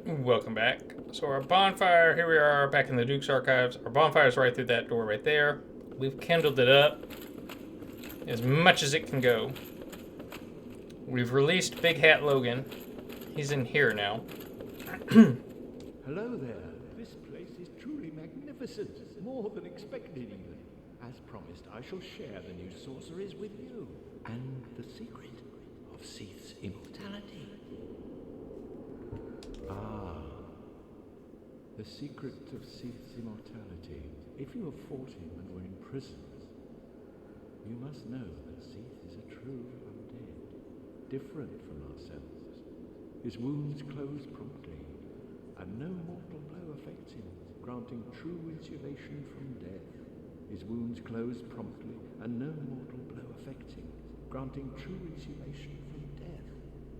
Welcome back. So our bonfire, here we are back in the Duke's Archives. Our bonfire is right through that door right there. We've kindled it up as much as it can go. We've released Big Hat Logan. He's in here now. Hello there. This place is truly magnificent. More than expected, even. As promised, I shall share the new sorceries with you. And the secret of Seath's immortality. Ah. The secret of Seath's immortality. If you have fought him and were in prison, you must know that Seath is a true undead. Different from ourselves. His wounds close promptly, and no mortal blow affects him, granting true insulation from death. His wounds close promptly, and no mortal blow affects him, granting true insulation from death.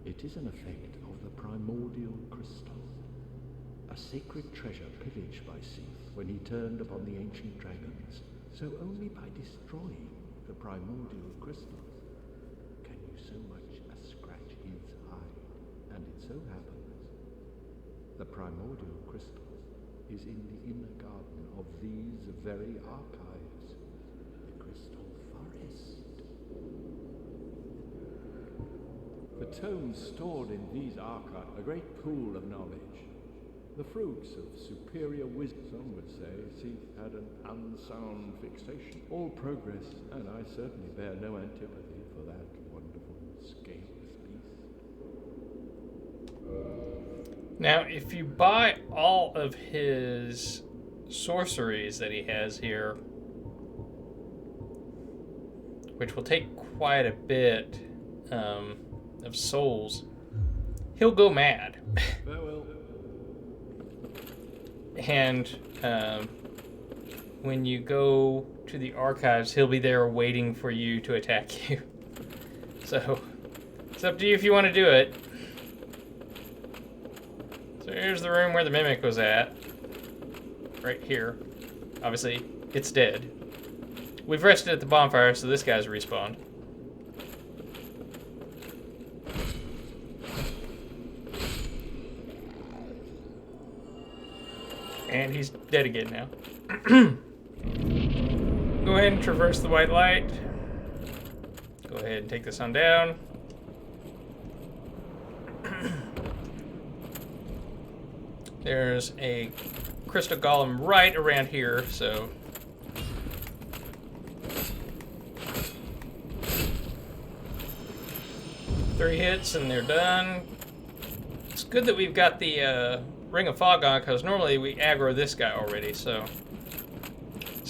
It is an effect of the Primordial Crystal, a sacred treasure pillaged by Seath when he turned upon the ancient dragons. So only by destroying the Primordial Crystal can you so much as scratch his hide. And it so happens, the Primordial Crystal is in the inner garden of these very archives, the Crystal Forest. The tomes stored in these archives, a great pool of knowledge, the fruits of superior wisdom. Some would say Seath had an unsound fixation. All progress, and I certainly bear no antipathy for that wonderful scaleless beast. Now, if you buy all of his sorceries that he has here, which will take quite a bit of souls, he'll go mad. Farewell. And when you go to the archives, he'll be there waiting for you to attack you. So it's up to you if you want to do it. So here's the room where the mimic was at. Right here. Obviously, it's dead. We've rested at the bonfire, so this guy's respawned. And he's dead again now. Go ahead and traverse the white light. Go ahead and take the sun down. There's a crystal golem right around here, so... Three hits and they're done. It's good that we've got the Ring of Fog on, because normally we aggro this guy already, so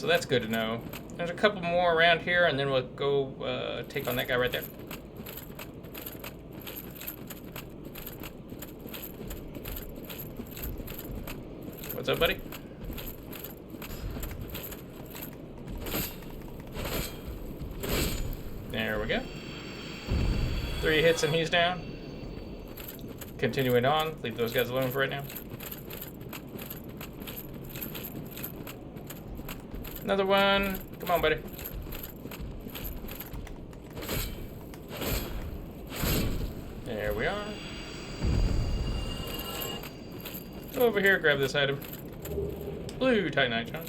that's good to know. There's a couple more around here, and then we'll go take on that guy right there. What's up, buddy? There we go. 3 hits and he's down. Continuing on. Leave those guys alone for right now. Another one. Come on, buddy. There we are. Go over here, grab this item. Blue Titanite, John.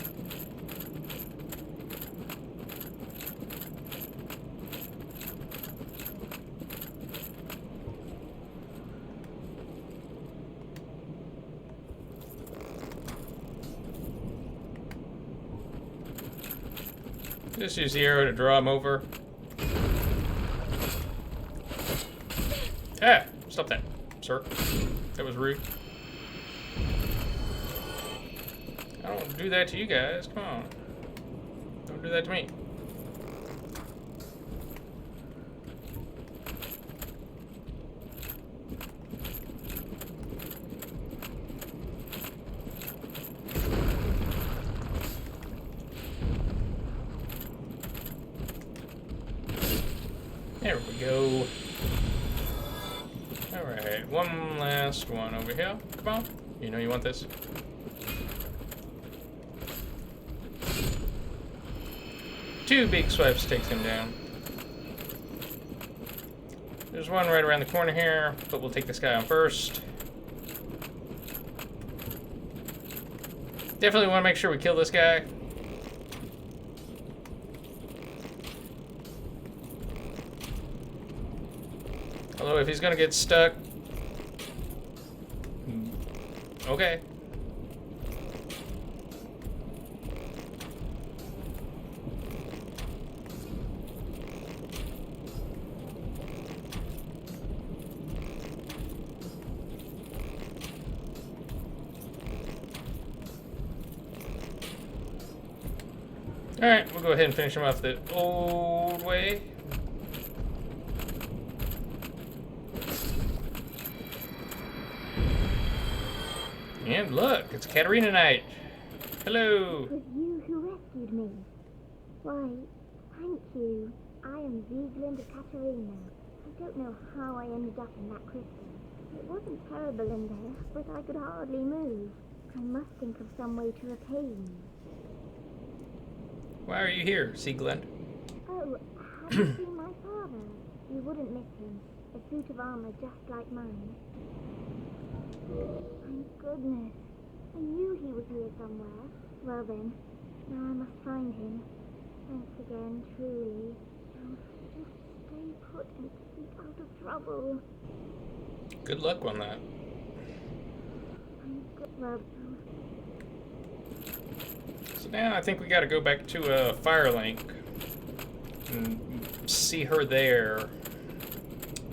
Just use the arrow to draw him over. Ah! Stop that, sir. That was rude. I don't do that to you guys. Come on. Don't do that to me. There we go. Alright, one last one over here. Come on. You know you want this. Two big swipes takes him down. There's one right around the corner here, but we'll take this guy on first. Definitely want to make sure we kill this guy. Although if he's gonna get stuck... Okay. Alright, we'll go ahead and finish him off the old way. And look, it's Catarina night. Hello. It was you who rescued me. Why, thank you. I am Sieglinde of Catarina. I don't know how I ended up in that crystal. It wasn't terrible in there, but I could hardly move. I must think of some way to repay you. Why are you here, Sieglinde? Oh, have you seen my father? You wouldn't miss him. A suit of armor just like mine. Thank goodness. I knew he was here somewhere. Well then, now I must find him. Thanks again, truly. Now, just stay put and keep out of trouble. Good luck on that. Well, So now I think we gotta go back to Firelink and see her there.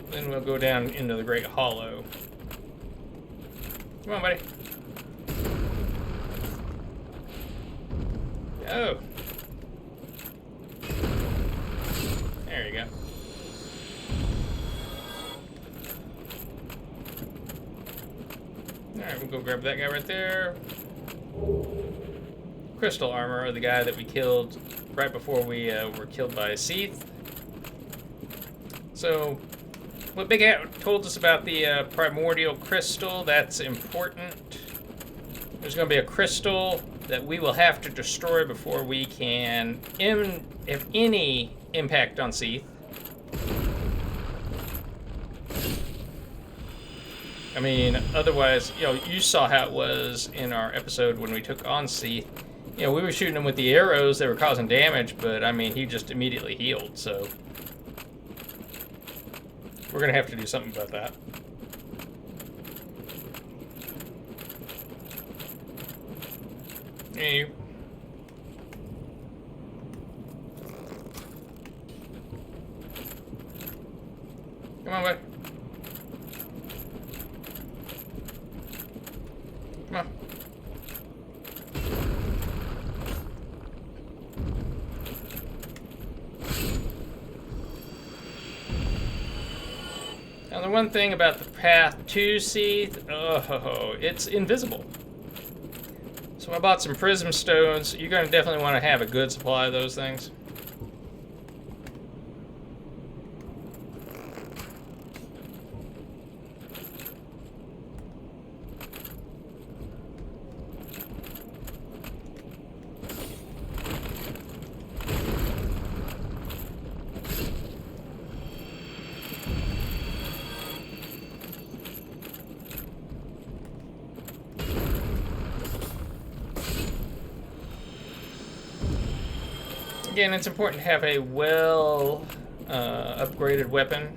Then we'll go down into the Great Hollow. Come on, buddy. Oh. There you go. Alright, we'll go grab that guy right there. Crystal armor, the guy that we killed right before we were killed by Seath. So, what Big Hat told us about the Primordial Crystal, that's important. There's going to be a crystal that we will have to destroy before we can, if any, impact on Seath. I mean, otherwise, you know, you saw how it was in our episode when we took on Seath. You know, we were shooting him with the arrows, they were causing damage, but I mean, he just immediately healed, so we're gonna have to do something about that. Hey, you. Come on, bud. Come on. Now, the one thing about the path to Seath, oh, it's invisible. So I bought some Prism Stones. You're going to definitely want to have a good supply of those things. Again, it's important to have a well upgraded weapon.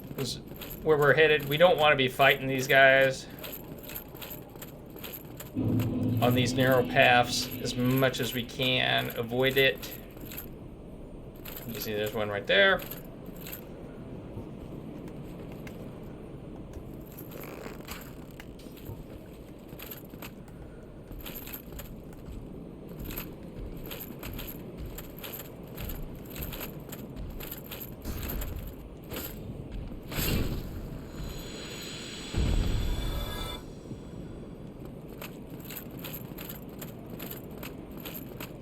Because where we're headed, we don't want to be fighting these guys on these narrow paths as much as we can. Avoid it. You see there's one right there.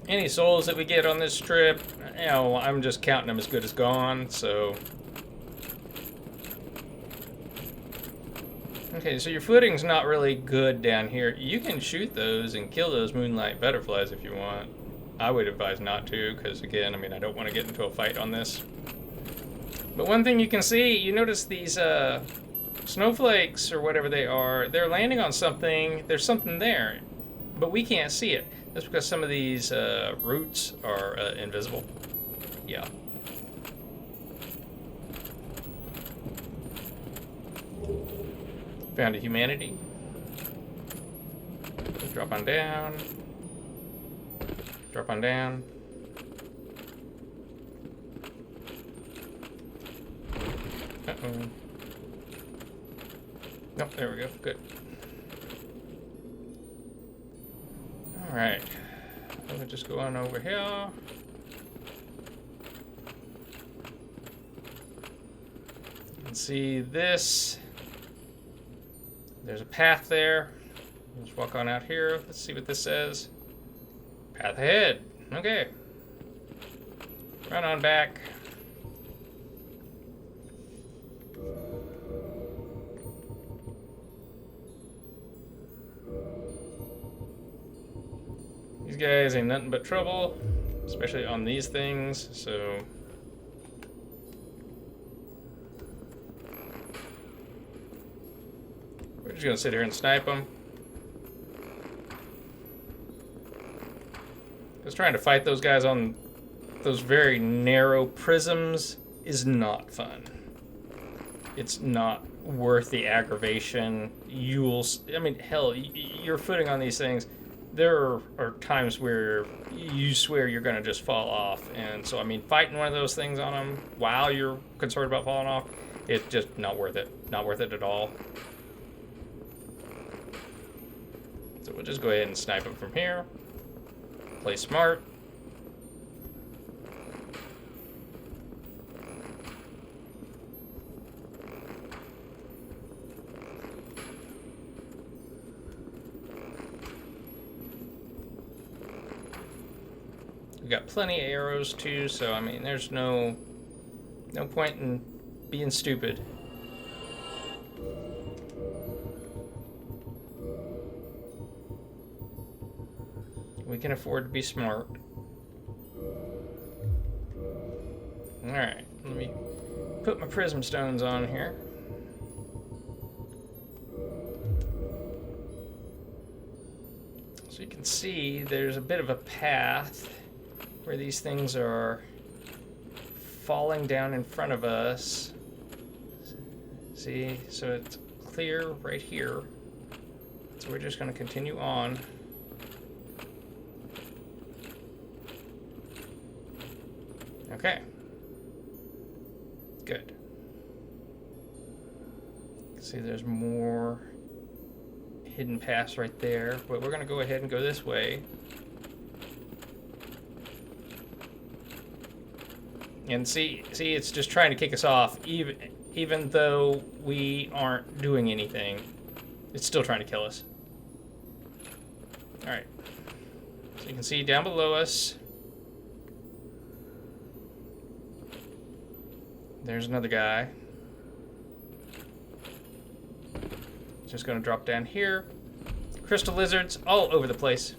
Any souls that we get on this trip, you know, I'm just counting them as good as gone, so. Okay, so your footing's not really good down here. You can shoot those and kill those moonlight butterflies if you want. I would advise not to, because again, I mean, I don't want to get into a fight on this. But one thing you can see, you notice these snowflakes or whatever they are, they're landing on something. There's something there, but we can't see it. That's because some of these roots are invisible. Yeah. Found a humanity. Drop on down. Drop on down. Uh-oh. Nope, there we go. Good. Alright. Let me just go on over here. You can see this. There's a path there. Let's walk on out here. Let's see what this says. Path ahead. Okay. Run on back. These guys ain't nothing but trouble, especially on these things, so... we're just gonna sit here and snipe them. Because trying to fight those guys on those very narrow prisms is not fun. It's not worth the aggravation. I mean, hell, you're footing on these things. There are times where you swear you're going to just fall off. And so, I mean, fighting one of those things on them while you're concerned about falling off, it's just not worth it. Not worth it at all. So we'll just go ahead and snipe them from here. Play smart. We got plenty of arrows too, so I mean, there's no point in being stupid. We can afford to be smart. Alright, let me put my Prism Stones on here. So you can see there's a bit of a path where these things are falling down in front of us. See, so it's clear right here. So we're just going to continue on. Okay. Good. See, there's more hidden paths right there, but we're going to go ahead and go this way. And see, it's just trying to kick us off, even though we aren't doing anything. It's still trying to kill us. All right. So you can see down below us, there's another guy. Just gonna drop down here. Crystal lizards all over the place.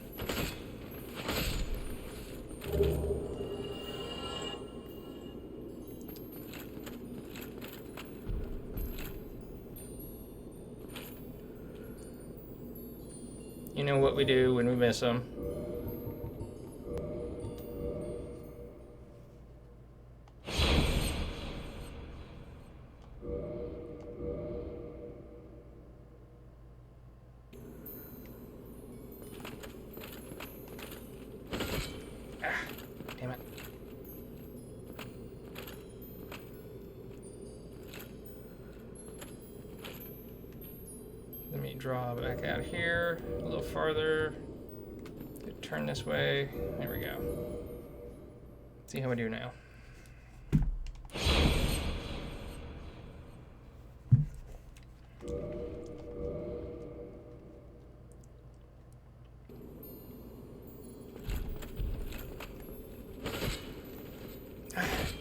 You know what we do when we miss them. Damn it. Let me draw back out here a little farther. Turn this way. There we go. See how we do now.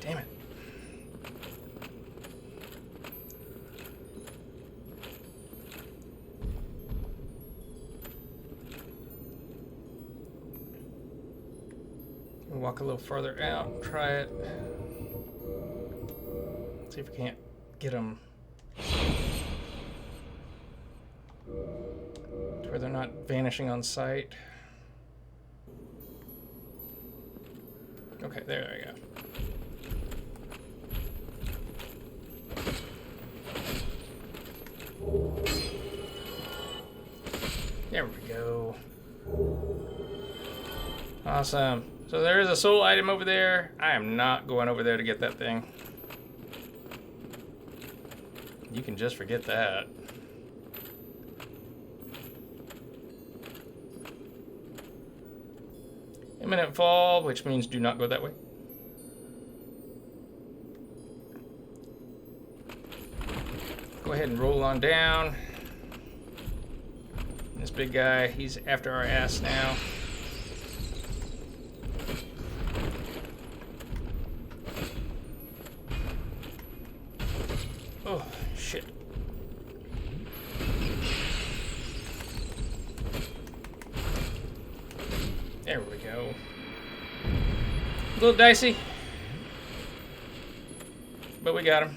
Damn it. We'll walk a little farther out, try it. See if we can't get them they're not vanishing on sight. Okay, there we go. There we go. Awesome. So there is a soul item over there. I am not going over there to get that thing. You can just forget that. Imminent fall, which means do not go that way. Go ahead and roll on down. This big guy, he's after our ass now. Oh, shit. There we go. A little dicey, but we got him.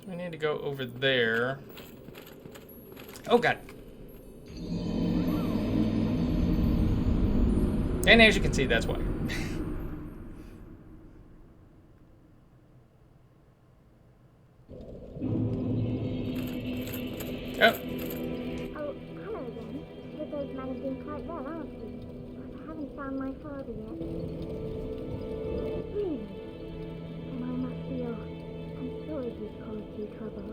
We need to go over there. Oh, God. And as you can see, that's why. Oh. Oh, hello again. The those men have been quite well, aren't you? But I haven't found my father yet. Really? Then I must be off. I'm sorry he's caused you trouble.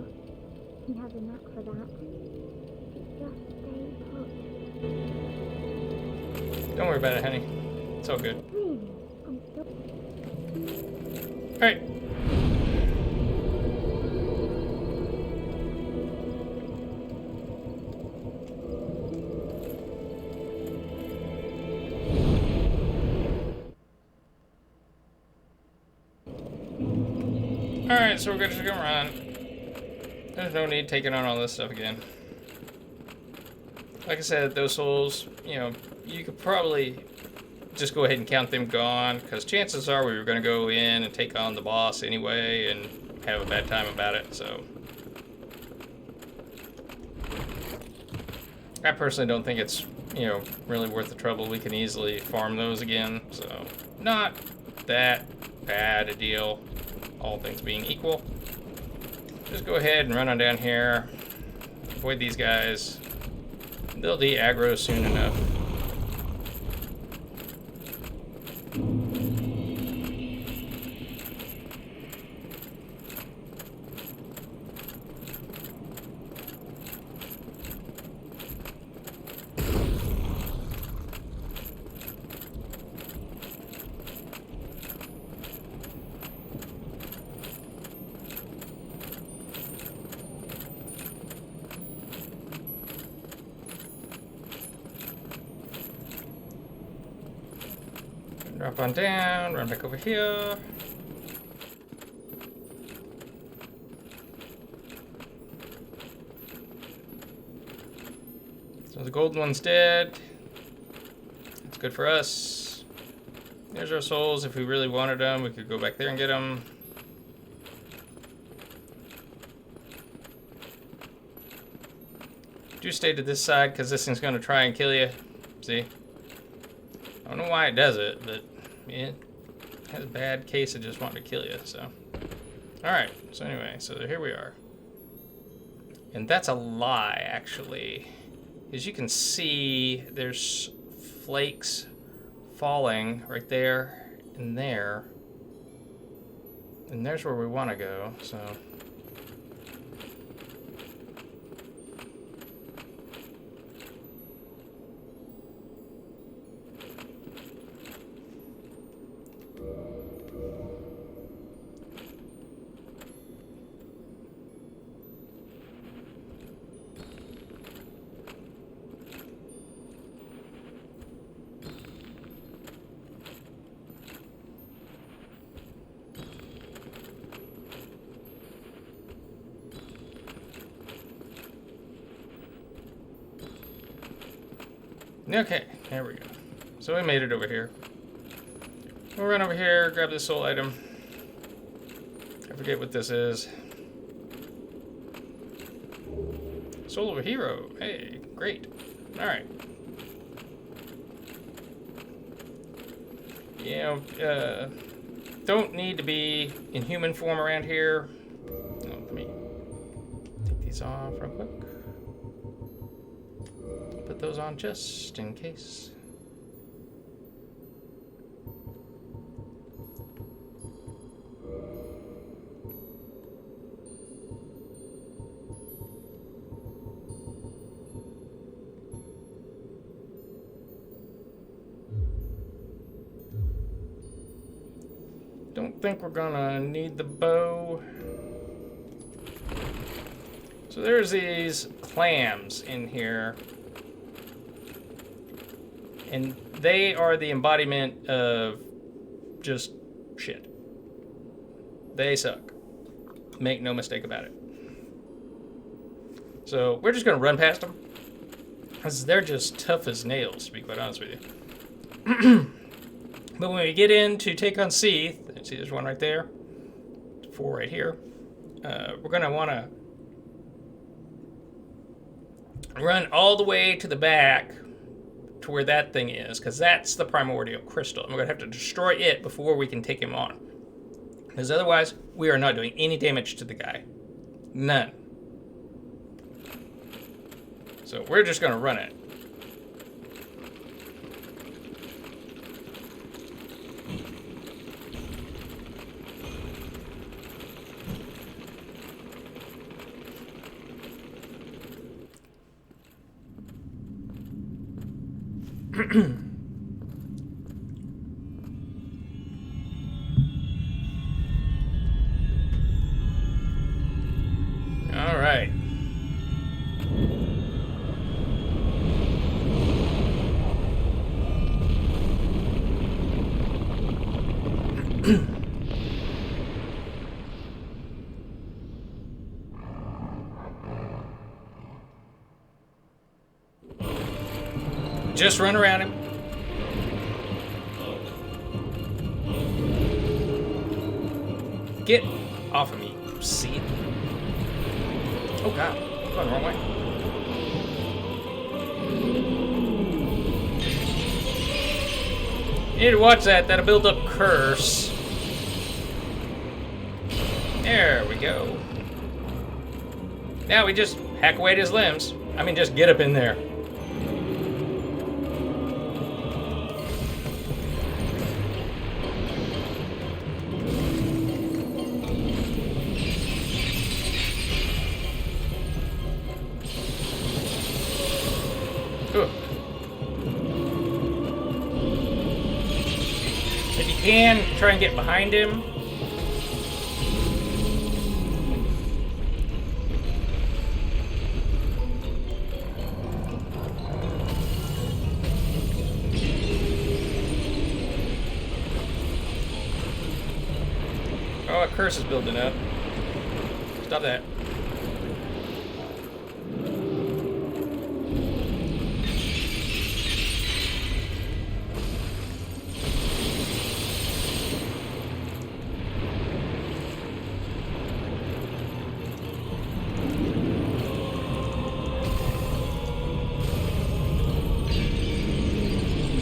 He has a knack for that. Just stay put. Don't worry about it, honey. It's all good. Really? I'm so... Alright. Alright, so we're just gonna run. There's no need taking on all this stuff again. Like I said, those souls, you know, you could probably just go ahead and count them gone, because chances are we were going to go in and take on the boss anyway and have a bad time about it, so. I personally don't think it's, you know, really worth the trouble. We can easily farm those again, so not that bad a deal, all things being equal. Just go ahead and run on down here, avoid these guys. They'll de-aggro soon enough. Drop on down, run back over here. So the golden one's dead. That's good for us. There's our souls. If we really wanted them, we could go back there and get them. Do stay to this side because this thing's going to try and kill you. See? I don't know why it does it, but it has a bad case of just wanting to kill you, so. Alright, so anyway, so here we are. And that's a lie, actually. As you can see, there's flakes falling right there and there. And there's where we want to go, so. Okay, there we go. So we made it over here. We'll run over here, grab this soul item. I forget what this is. Soul of a hero. Hey, great. Alright. You know, don't need to be in human form around here. Oh, let me take these off real quick. Put those on just in case. Don't think we're gonna need the bow. So there's these clams in here. And they are the embodiment of just shit. They suck. Make no mistake about it. So we're just gonna run past them. Because they're just tough as nails, to be quite honest with you. But when we get in to take on Seath, see there's one right there, 4 right here, we're going to want to run all the way to the back to where that thing is, because that's the Primordial Crystal. And we're going to have to destroy it before we can take him on. Because otherwise, we are not doing any damage to the guy. None. So we're just going to run it. All right. Just run around him. Get off of me, Seath. Oh god, I'm going the wrong way. You need to watch that, that'll build up curse. There we go. Now we just hack away at his limbs. I mean, just get up in there. If you can, try and get behind him. Oh, a curse is building up. Stop that.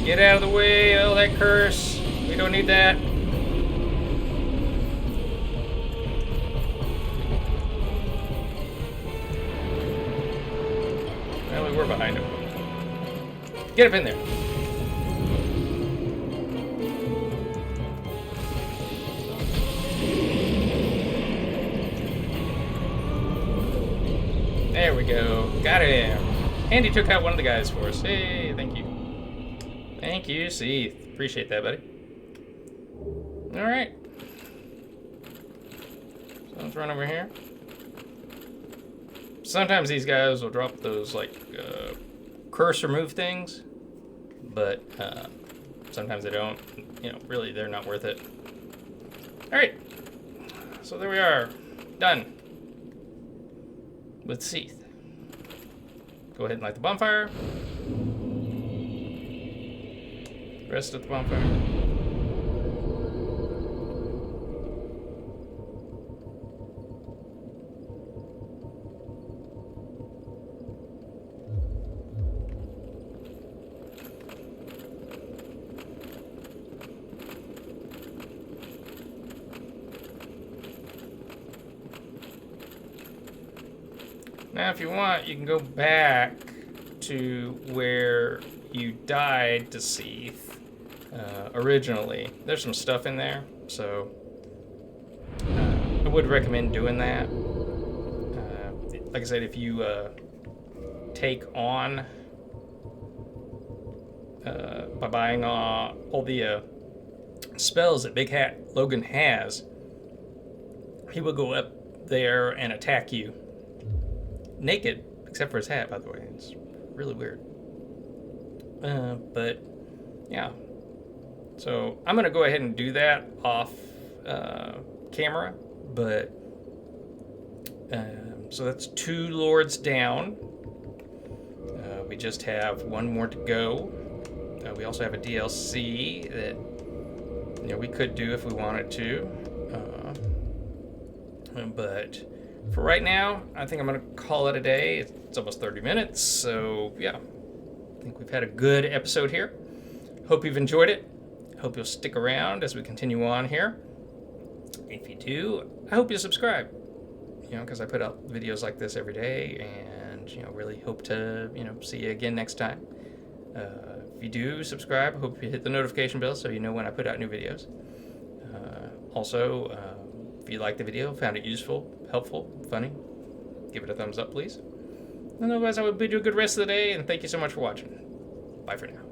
Get out of the way, all that curse. We don't need that. Well, we were behind him. Get up in there. There we go. Got him. And he took out one of the guys for us. Hey, thank you. Thank you, Seath. Appreciate that, buddy. Alright. So let's run over here. Sometimes these guys will drop those, like, curse remove things. But, sometimes they don't. You know, really, they're not worth it. Alright. So there we are. Done. With Seath. Go ahead and light the bonfire. Rest at the bonfire. Now, if you want, you can go back to where you died to Seath originally. There's some stuff in there, so I would recommend doing that. Like I said, if you take on by buying all the spells that Big Hat Logan has, he will go up there and attack you. Naked, except for his hat, by the way. It's really weird. But, yeah. So, I'm going to go ahead and do that off camera. But, so that's 2 lords down. We just have 1 more to go. We also have a DLC that, we could do if we wanted to. But for right now, I think I'm going to call it a day. It's almost 30 minutes, so yeah. I think we've had a good episode here. Hope you've enjoyed it. Hope you'll stick around as we continue on here. If you do, I hope you'll subscribe. Because I put out videos like this every day, and, really hope to, see you again next time. If you do subscribe, I hope you hit the notification bell so you know when I put out new videos. Also, if you liked the video, found it useful, helpful, funny, give it a thumbs up, please. And otherwise, I would bid you a good rest of the day, and thank you so much for watching. Bye for now.